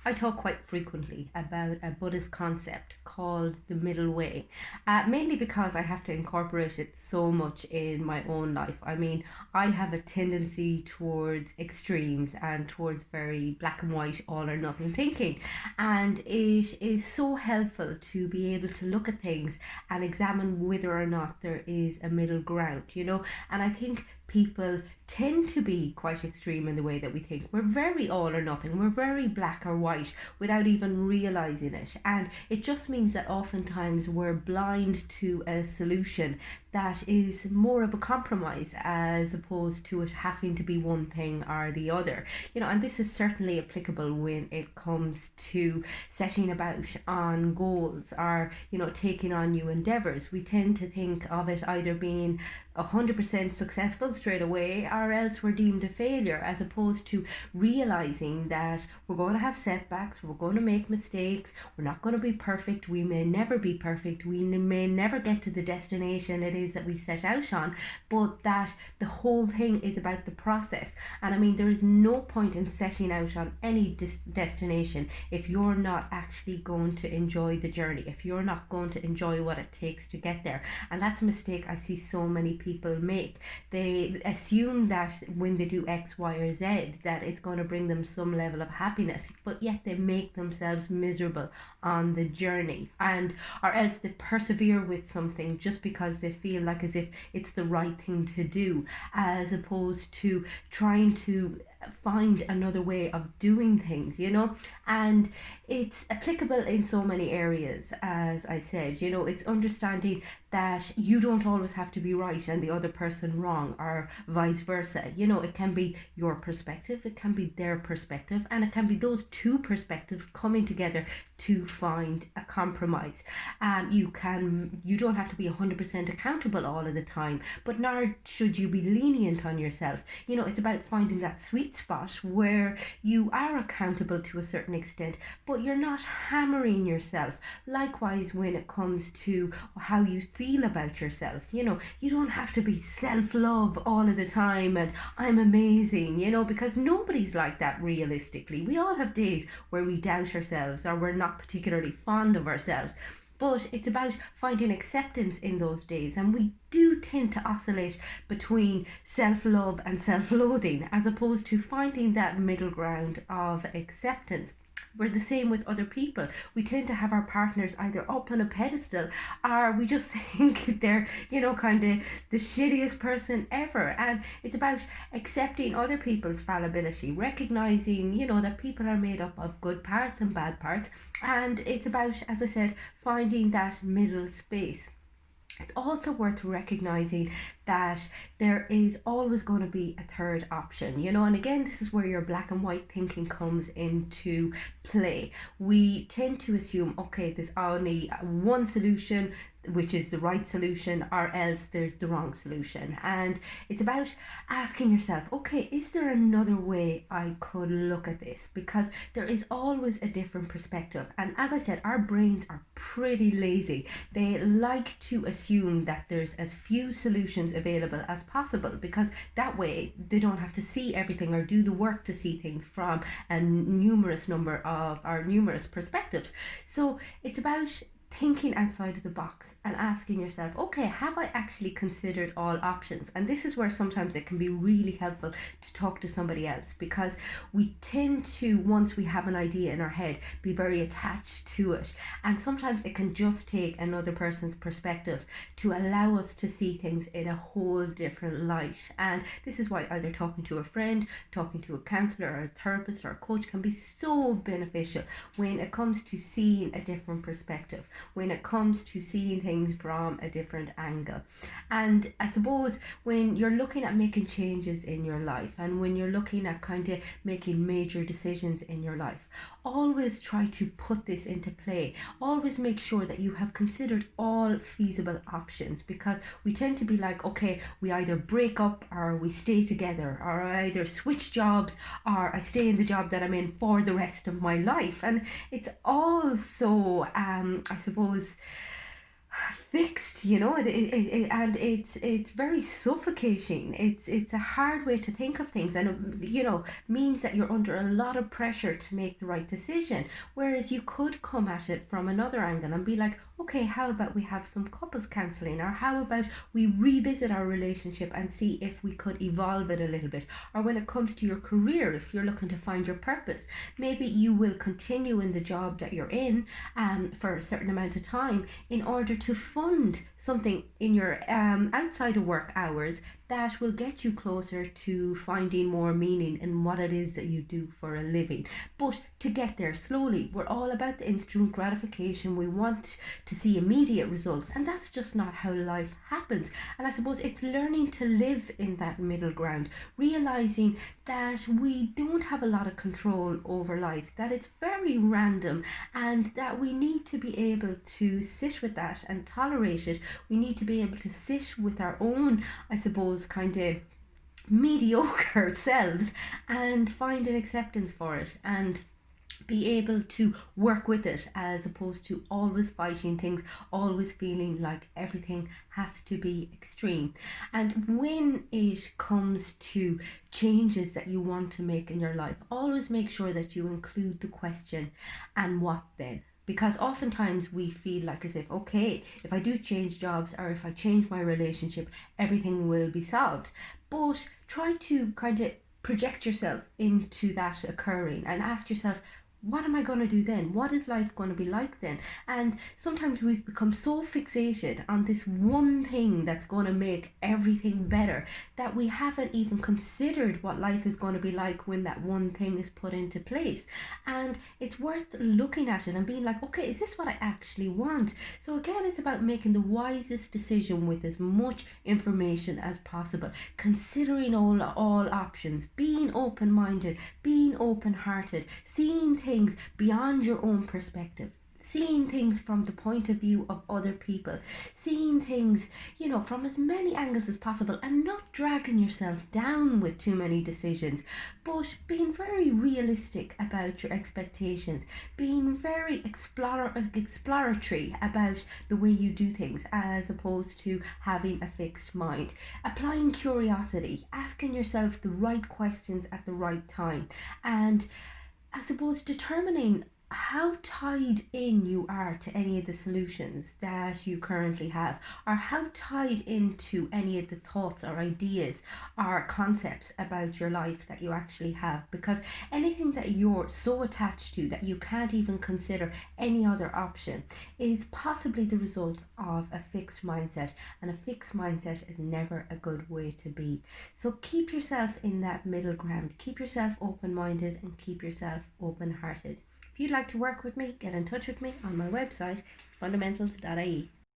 I talk quite frequently about a Buddhist concept called the middle way, mainly because I have to incorporate it so much in my own life. I mean, I have a tendency towards extremes and towards very black and white, all or nothing thinking. And it is so helpful to be able to look at things and examine whether or not there is a middle ground. And I think people tend to be quite extreme in the way that we think. We're very all or nothing, we're very black or white without even realizing it. And it just means that oftentimes we're blind to a solution that is more of a compromise as opposed to it having to be one thing or the other. And this is certainly applicable when it comes to setting about on goals or, taking on new endeavors. We tend to think of it either being 100% successful straight away, or else we're deemed a failure, as opposed to realizing that we're going to have setbacks, we're going to make mistakes, we're not going to be perfect, we may never be perfect, we may never get to the destination it is that we set out on, but that the whole thing is about the process. And I mean, there is no point in setting out on any destination if you're not actually going to enjoy the journey, if you're not going to enjoy what it takes to get there. And that's a mistake I see so many people make. They assume that when they do X, Y, or Z, that it's going to bring them some level of happiness, but yet they make themselves miserable on the journey, and or else they persevere with something just because they feel like as if it's the right thing to do, as opposed to trying to find another way of doing things. And it's applicable in so many areas. As I said, it's understanding that you don't always have to be right and the other person wrong, or vice versa. It can be your perspective, it can be their perspective, and it can be those two perspectives coming together to find a compromise. You don't have to be 100% accountable all of the time, but nor should you be lenient on yourself. It's about finding that sweet spot where you are accountable to a certain extent, but you're not hammering yourself. Likewise, when it comes to how you feel about yourself, you don't have to be self-love all of the time and I'm amazing, because nobody's like that realistically. We all have days where we doubt ourselves or we're not particularly fond of ourselves. But it's about finding acceptance in those days, and we do tend to oscillate between self love and self loathing, as opposed to finding that middle ground of acceptance. We're the same with other people. We tend to have our partners either up on a pedestal, or we just think they're, kind of the shittiest person ever. And it's about accepting other people's fallibility, recognizing, that people are made up of good parts and bad parts. And it's about, as I said, finding that middle space. It's also worth recognizing that there is always going to be a third option, and again, this is where your black and white thinking comes into play. We tend to assume, okay, there's only one solution, which is the right solution, or else there's the wrong solution. And it's about asking yourself, okay, is there another way I could look at this? Because there is always a different perspective. And as I said, our brains are pretty lazy. They like to assume that there's as few solutions available as possible, because that way they don't have to see everything or do the work to see things from a numerous number of or numerous perspectives. So it's about thinking outside of the box and asking yourself, okay, have I actually considered all options? And this is where sometimes it can be really helpful to talk to somebody else, because we tend to, once we have an idea in our head, be very attached to it. And sometimes it can just take another person's perspective to allow us to see things in a whole different light. And this is why either talking to a friend, talking to a counselor or a therapist or a coach can be so beneficial when it comes to seeing a different perspective, when it comes to seeing things from a different angle. And I suppose when you're looking at making changes in your life, and when you're looking at kind of making major decisions in your life, always try to put this into play. Always make sure that you have considered all feasible options, because we tend to be like, okay, we either break up or we stay together, or I either switch jobs or I stay in the job that I'm in for the rest of my life. And it's all so, I suppose, fixed, and it's very suffocating. It's a hard way to think of things, and means that you're under a lot of pressure to make the right decision. Whereas you could come at it from another angle and be like, okay, how about we have some couples counseling, or how about we revisit our relationship and see if we could evolve it a little bit. Or when it comes to your career, if you're looking to find your purpose, maybe you will continue in the job that you're in for a certain amount of time in order to fund something in your outside of work hours that will get you closer to finding more meaning in what it is that you do for a living. But to get there slowly, we're all about the instant gratification. We want to see immediate results, and that's just not how life happens. And I suppose it's learning to live in that middle ground, realizing that we don't have a lot of control over life, that it's very random, and that we need to be able to sit with that and tolerate it. We need to be able to sit with our own, I suppose, kind of mediocre selves and find an acceptance for it and be able to work with it, as opposed to always fighting things, always feeling like everything has to be extreme. And when it comes to changes that you want to make in your life, always make sure that you include the question, and what then? Because oftentimes we feel like as if, okay, if I do change jobs or if I change my relationship, everything will be solved. But try to kind of project yourself into that occurring and ask yourself, what am I going to do then? What is life going to be like then? And sometimes we've become so fixated on this one thing that's going to make everything better that we haven't even considered what life is going to be like when that one thing is put into place. And it's worth looking at it and being like, okay, is this what I actually want? So again, it's about making the wisest decision with as much information as possible, considering all options, being open-minded, being open-hearted, seeing things beyond your own perspective, seeing things from the point of view of other people, seeing things, from as many angles as possible, and not dragging yourself down with too many decisions, but being very realistic about your expectations, being very exploratory about the way you do things, as opposed to having a fixed mind, applying curiosity, asking yourself the right questions at the right time, and I suppose determining how tied in you are to any of the solutions that you currently have, or how tied into any of the thoughts or ideas or concepts about your life that you actually have. Because anything that you're so attached to that you can't even consider any other option is possibly the result of a fixed mindset, and a fixed mindset is never a good way to be. So keep yourself in that middle ground, keep yourself open-minded, and keep yourself open-hearted. If you'd like to work with me, get in touch with me on my website, fundamentals.ie.